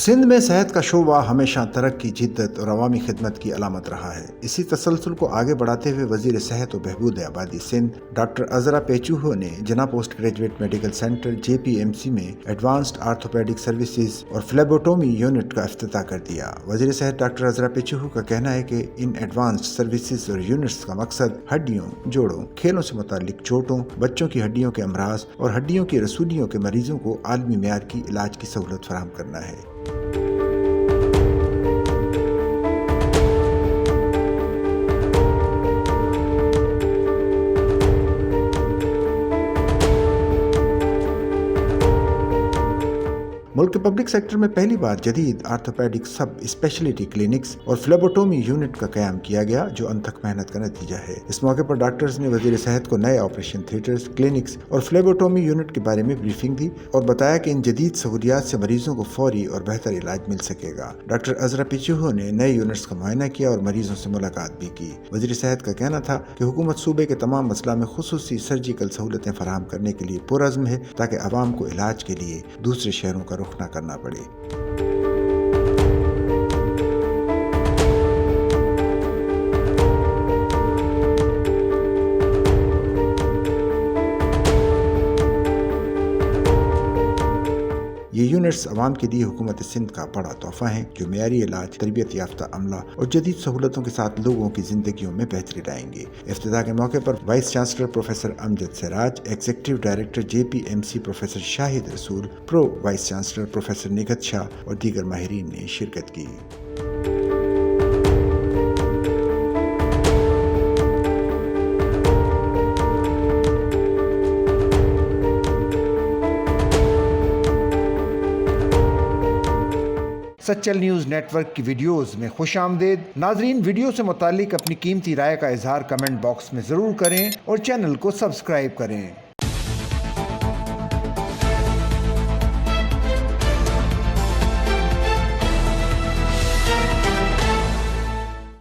سندھ میں صحت کا شعبہ ہمیشہ ترقی، جدت اور عوامی خدمت کی علامت رہا ہے۔ اسی تسلسل کو آگے بڑھاتے ہوئے وزیر صحت و بہبود آبادی سندھ ڈاکٹر عذرا پیچوہو نے جنا post graduate medical centre JPMC میں ایڈوانسڈ آرتھوپیڈک سروسز اور فلیبوٹومی یونٹ کا افتتاح کر دیا۔ وزیر صحت ڈاکٹر عذرا پیچوہو کا کہنا ہے کہ ان ایڈوانسڈ سروسز اور یونٹس کا مقصد ہڈیوں، جوڑوں، کھیلوں سے متعلق چوٹوں، بچوں کی ہڈیوں کے امراض اور ہڈیوں کی رسولیوں کے مریضوں کو عالمی معیار کی علاج کی سہولت فراہم کرنا ہے۔ ملک کے پبلک سیکٹر میں پہلی بار جدید آرتھوپیڈک سب اسپیشلٹی کلینکس اور فلیبوٹومی یونٹ کا قیام کیا گیا، جو انتھک محنت کا نتیجہ ہے۔ اس موقع پر ڈاکٹرز نے وزیر صحت کو نئے آپریشن تھیٹرز، کلینکس اور فلیبوٹومی یونٹ کے بارے میں بریفنگ دی اور بتایا کہ ان جدید سہولیات سے مریضوں کو فوری اور بہتر علاج مل سکے گا۔ ڈاکٹر عذرا پیچوہو نے نئے یونٹس کا معائنہ کیا اور مریضوں سے ملاقات بھی کی۔ وزیر صحت کا کہنا تھا کہ حکومت صوبے کے تمام اضلاع میں خصوصی سرجیکل سہولتیں فراہم کرنے کے لیے پرعزم ہے تاکہ عوام کو علاج کے لیے دوسرے شہروں کا رخ نہ کرنا پڑے۔ یہ یونٹس عوام کے لیے حکومت سندھ کا بڑا تحفہ ہیں، جو معیاری علاج، تربیت یافتہ عملہ اور جدید سہولتوں کے ساتھ لوگوں کی زندگیوں میں بہتری لائیں گے۔ افتتاح کے موقع پر vice chancellor professor Amjad Siraj, executive director JPMC professor Shahid Rasool, pro vice chancellor professor Nighat Shah اور دیگر ماہرین نے شرکت کی۔ سچل نیوز نیٹ ورک کی ویڈیوز میں خوش آمدید۔ ناظرین، ویڈیو سے متعلق اپنی قیمتی رائے کا اظہار کمنٹ باکس میں ضرور کریں اور چینل کو سبسکرائب کریں۔